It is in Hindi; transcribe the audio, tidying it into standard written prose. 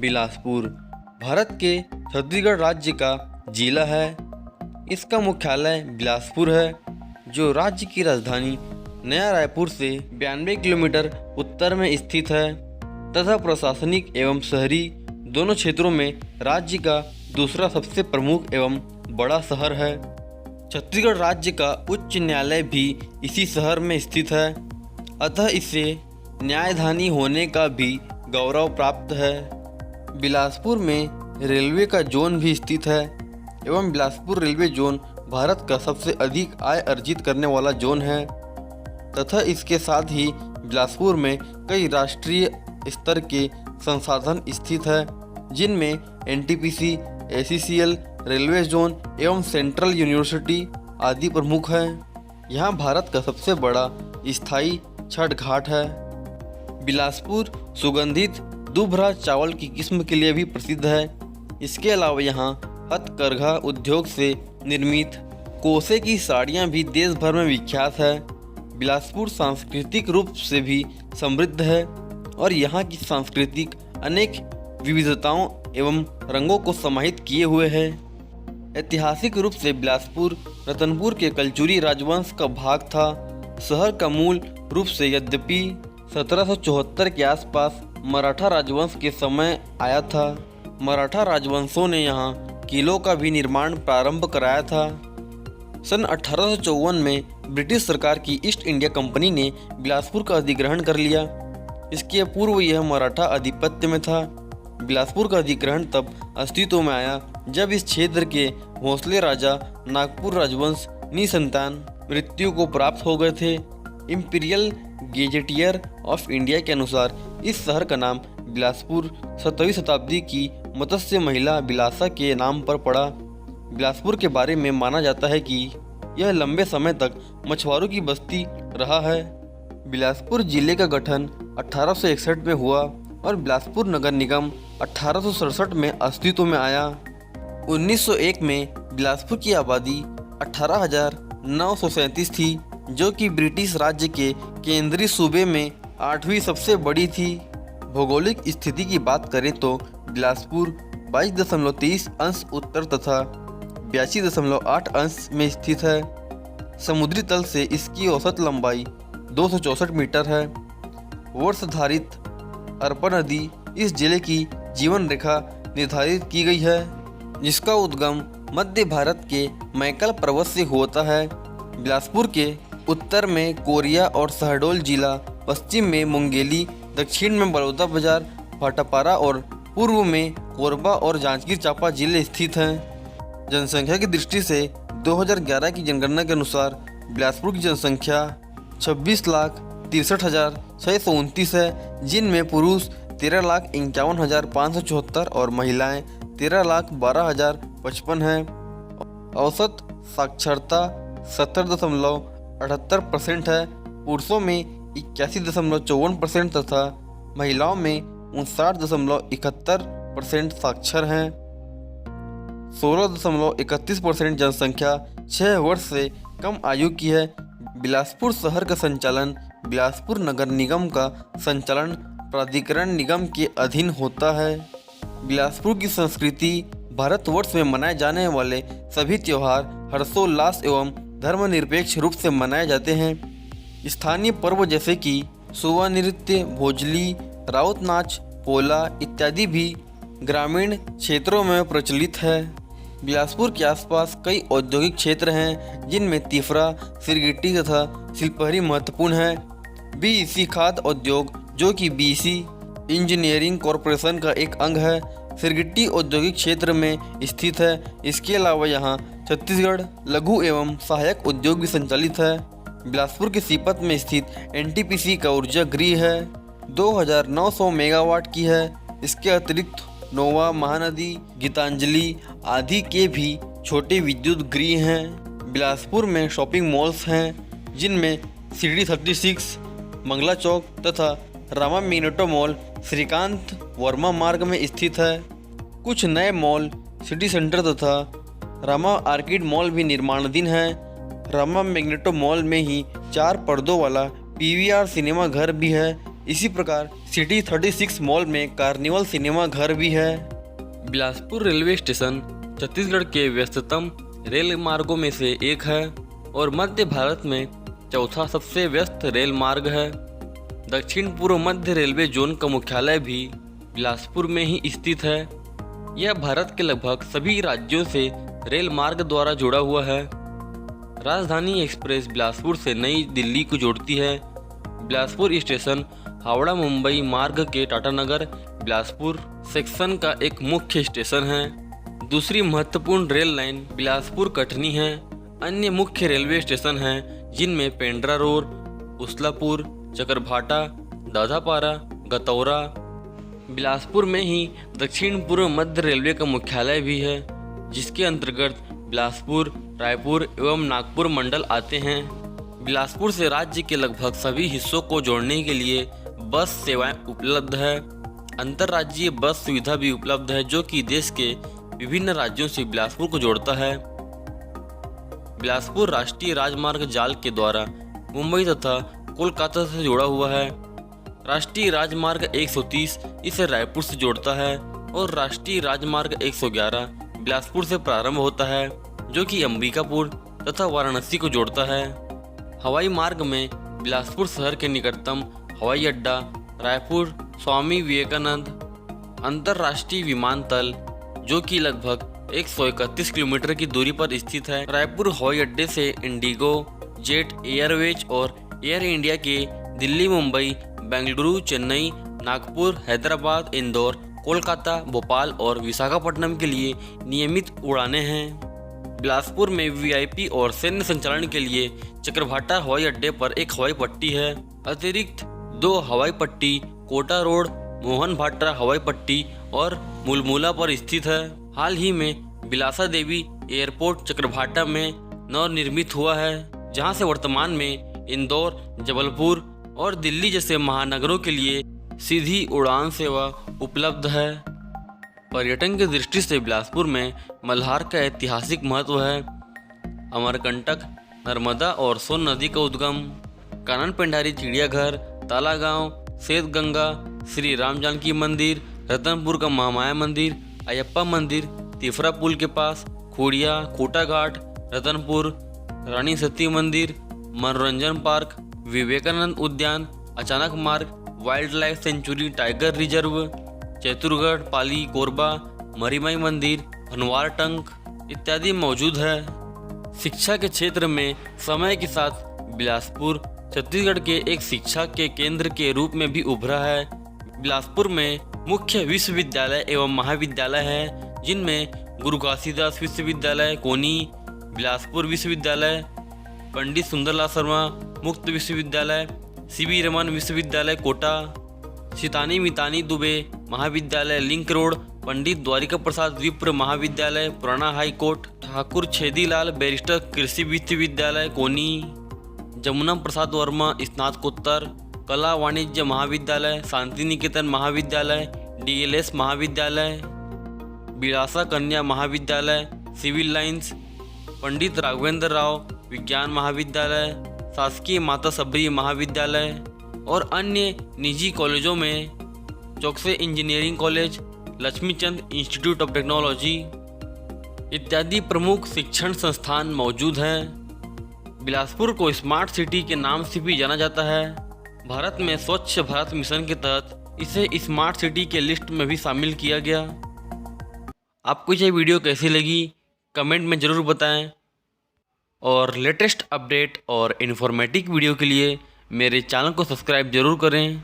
बिलासपुर भारत के छत्तीसगढ़ राज्य का जिला है। इसका मुख्यालय बिलासपुर है, जो राज्य की राजधानी नया रायपुर से 92 किलोमीटर उत्तर में स्थित है तथा प्रशासनिक एवं शहरी दोनों क्षेत्रों में राज्य का दूसरा सबसे प्रमुख एवं बड़ा शहर है। छत्तीसगढ़ राज्य का उच्च न्यायालय भी इसी शहर में स्थित है, अतः इसे न्यायधानी होने का भी गौरव प्राप्त है। बिलासपुर में रेलवे का जोन भी स्थित है एवं बिलासपुर रेलवे जोन भारत का सबसे अधिक आय अर्जित करने वाला जोन है तथा इसके साथ ही बिलासपुर में कई राष्ट्रीय स्तर के संसाधन स्थित है, जिनमें एनटीपीसी, एसीसीएल, रेलवे जोन एवं सेंट्रल यूनिवर्सिटी आदि प्रमुख हैं। यहाँ भारत का सबसे बड़ा स्थायी छठ घाट है। बिलासपुर सुगंधित दुभरा चावल की किस्म के लिए भी प्रसिद्ध है। इसके अलावा यहाँ हथकरघा उद्योग से निर्मित कोसे की साड़ियाँ भी देश भर में विख्यात है। बिलासपुर सांस्कृतिक रूप से भी समृद्ध है और यहाँ की सांस्कृतिक अनेक विविधताओं एवं रंगों को समाहित किए हुए है। ऐतिहासिक रूप से बिलासपुर रतनपुर के कलचुरी राजवंश का भाग था। शहर का मूल रूप से यद्यपि 1774 के आसपास मराठा राजवंश के समय आया था। मराठा राजवंशों ने यहाँ किलों का भी निर्माण प्रारंभ कराया था। सन 1854 में ब्रिटिश सरकार की ईस्ट इंडिया कंपनी ने बिलासपुर का अधिग्रहण कर लिया। इसके पूर्व यह मराठा आधिपत्य में था। बिलासपुर का अधिग्रहण तब अस्तित्व में आया जब इस क्षेत्र के भोसले राजा नागपुर राजवंश निसंतान मृत्यु को प्राप्त हो गए थे। इंपीरियल गेजेटियर ऑफ इंडिया के अनुसार इस शहर का नाम बिलासपुर 17वीं शताब्दी की मत्स्य महिला बिलासा के नाम पर पड़ा। बिलासपुर के बारे में माना जाता है कि यह लंबे समय तक मछुआरों की बस्ती रहा है। बिलासपुर जिले का गठन 1861 में हुआ और बिलासपुर नगर निगम 1867 में अस्तित्व में आया। 1901 में बिलासपुर की आबादी 18,937 थी, जो कि ब्रिटिश राज्य के केंद्रीय सूबे में 8वीं सबसे बड़ी थी। भौगोलिक स्थिति की बात करें तो बिलासपुर 22.23 अंश उत्तर तथा 82.8 अंश में स्थित है। समुद्री तल से इसकी औसत लंबाई 264 मीटर है। वर्षधारित अरपा नदी इस जिले की जीवन रेखा निर्धारित की गई है, जिसका उद्गम मध्य भारत के मैकल पर्वत से होता है। बिलासपुर के उत्तर में कोरिया और शहडोल जिला, पश्चिम में मुंगेली, दक्षिण में बड़ौदा बाजार, भाटापारा और पूर्व में कोरबा और जांजगीर चांपा जिले स्थित हैं। जनसंख्या की दृष्टि से 2011 की जनगणना के अनुसार बिलासपुर की जनसंख्या 26,63,629 है, जिनमें पुरुष 13,51,574 और महिलाएं 13,12,055 हैं। औसत साक्षरता 70.78% है। पुरुषों में 81.54% तथा महिलाओं में 59.71% साक्षर हैं। 16.31% जनसंख्या 6 वर्ष से कम आयु की है। बिलासपुर शहर का संचालन बिलासपुर नगर निगम का संचालन प्राधिकरण निगम के अधीन होता है। बिलासपुर की संस्कृति भारतवर्ष में मनाए जाने वाले सभी त्योहार हर्षोल्लास एवं धर्मनिरपेक्ष रूप से मनाए जाते हैं। स्थानीय पर्व जैसे कि सुवा नृत्य, भोजली, राउत नाच, पोला इत्यादि भी ग्रामीण क्षेत्रों में प्रचलित है। बिलासपुर के आसपास कई औद्योगिक क्षेत्र हैं, जिनमें तिफरा, सिरगिट्टी तथा सिलपहरी महत्वपूर्ण है। बीईसी खाद्य उद्योग, जो कि बीईसी इंजीनियरिंग कॉरपोरेशन का एक अंग है, सिरगिट्टी औद्योगिक क्षेत्र में स्थित है। इसके अलावा यहाँ छत्तीसगढ़ लघु एवं सहायक उद्योग भी संचालित है। बिलासपुर के सीपत में स्थित एनटीपीसी का ऊर्जा गृह है, 2,900 मेगावाट की है। इसके अतिरिक्त नोवा, महानदी, गीतांजलि आदि के भी छोटे विद्युत गृह हैं। बिलासपुर में शॉपिंग मॉल्स हैं, जिनमें सिटी 36, मंगला चौक तथा रामा मिनेटो मॉल श्रीकांत वर्मा मार्ग में स्थित है। कुछ नए मॉल सिटी सेंटर तथा रामा आर्किड मॉल भी निर्माणाधीन है। रामा मैग्नेटो मॉल में ही 4 पर्दों वाला पीवीआर सिनेमा घर भी है। इसी प्रकार सिटी 36 मॉल में कार्निवल सिनेमा घर भी है। बिलासपुर रेलवे स्टेशन छत्तीसगढ़ के व्यस्ततम रेल मार्गों में से एक है और मध्य भारत में चौथा सबसे व्यस्त रेल मार्ग है। दक्षिण पूर्व मध्य रेलवे जोन का मुख्यालय भी बिलासपुर में ही स्थित है। यह भारत के लगभग सभी राज्यों से रेल मार्ग द्वारा जुड़ा हुआ है। राजधानी एक्सप्रेस बिलासपुर से नई दिल्ली को जोड़ती है। बिलासपुर स्टेशन हावड़ा मुंबई मार्ग के टाटानगर बिलासपुर सेक्शन का एक मुख्य स्टेशन है। दूसरी महत्वपूर्ण रेल लाइन बिलासपुर कटनी है। अन्य मुख्य रेलवे स्टेशन हैं जिनमें पेंड्रा रोड, उसलापुर, चकरभाटा, दाधापारा, गतौरा। बिलासपुर में ही दक्षिण पूर्व मध्य रेलवे का मुख्यालय भी है, जिसके अंतर्गत बिलासपुर, रायपुर एवं नागपुर मंडल आते हैं। बिलासपुर से राज्य के लगभग सभी हिस्सों को जोड़ने के लिए बस सेवाएं उपलब्ध है। अंतर्राज्यीय बस सुविधा भी उपलब्ध है, जो कि देश के विभिन्न राज्यों से बिलासपुर को जोड़ता है। बिलासपुर राष्ट्रीय राजमार्ग जाल के द्वारा मुंबई तथा कोलकाता से जुड़ा हुआ है। राष्ट्रीय राजमार्ग 130 इसे रायपुर से जोड़ता है और राष्ट्रीय राजमार्ग 111 बिलासपुर से प्रारंभ होता है, जो कि अंबिकापुर तथा वाराणसी को जोड़ता है। हवाई मार्ग में बिलासपुर शहर के निकटतम हवाई अड्डा रायपुर स्वामी विवेकानंद अंतर्राष्ट्रीय विमानतल, जो कि लगभग 131 किलोमीटर की दूरी पर स्थित है। रायपुर हवाई अड्डे से इंडिगो, जेट एयरवेज और एयर इंडिया के दिल्ली, मुंबई, बेंगलुरु, चेन्नई, नागपुर, हैदराबाद, इंदौर, कोलकाता, भोपाल और विशाखापट्टनम के लिए नियमित उड़ानें हैं। बिलासपुर में वीआईपी और सैन्य संचालन के लिए चकरभाटा हवाई अड्डे पर एक हवाई पट्टी है। अतिरिक्त 2 हवाई पट्टी कोटा रोड, मोहन भाट्रा हवाई पट्टी और मुलमुला पर स्थित है। हाल ही में बिलासा देवी एयरपोर्ट चकरभाटा में नवनिर्मित हुआ है, जहां से वर्तमान में इंदौर, जबलपुर और दिल्ली जैसे महानगरों के लिए सीधी उड़ान सेवा उपलब्ध है। पर्यटन की दृष्टि से बिलासपुर में मल्हार का ऐतिहासिक महत्व है। अमरकंटक, नर्मदा और सोन नदी का उद्गम, कानन पेंडारी चिड़ियाघर, तालागांव, श्वेतगंगा, श्री राम जानकी मंदिर, रतनपुर का महामाया मंदिर, अयप्पा मंदिर, तिफरा पुल के पास, खोड़िया, कोटा घाट, रतनपुर, रानी सती मंदिर, मनोरंजन पार्क, विवेकानंद उद्यान, Achanakmar, wildlife sanctuary, tiger reserve, Chaiturgarh, Pali, Korba, Marimai मंदिर, भनवार टंक इत्यादि मौजूद है। शिक्षा के क्षेत्र में समय के साथ बिलासपुर छत्तीसगढ़ के एक शिक्षा के केंद्र के रूप में भी उभरा है। बिलासपुर में मुख्य विश्वविद्यालय एवं महाविद्यालय हैं, जिनमें गुरु घासीदास विश्वविद्यालय कोनी, बिलासपुर विश्वविद्यालय, पंडित सुंदरलाल शर्मा मुक्त विश्वविद्यालय, सीवी रमन विश्वविद्यालय कोटा, सितानी मितानी दुबे महाविद्यालय लिंक रोड, पंडित द्वारिका प्रसाद विप्र महाविद्यालय पुराना high court, Thakur Chhedilal barrister कृषि विश्वविद्यालय कोनी, जमुना प्रसाद वर्मा स्नातकोत्तर, कला वाणिज्य महाविद्यालय, शांति निकेतन महाविद्यालय, डीएलएस महाविद्यालय, बिलासा कन्या महाविद्यालय, सिविल लाइंस, पंडित राघवेंद्र राव विज्ञान महाविद्यालय, शासकीय माता सबरी महाविद्यालय और अन्य निजी कॉलेजों में Chouksey engineering college, Laxmichand institute of technology इत्यादि प्रमुख शिक्षण संस्थान मौजूद हैं। बिलासपुर को स्मार्ट सिटी के नाम से भी जाना जाता है। भारत में स्वच्छ भारत मिशन के तहत इसे स्मार्ट सिटी के लिस्ट में भी शामिल किया गया। आपको ये वीडियो कैसी लगी कमेंट में ज़रूर बताएं और लेटेस्ट अपडेट और इन्फॉर्मेटिव वीडियो के लिए मेरे चैनल को सब्सक्राइब जरूर करें।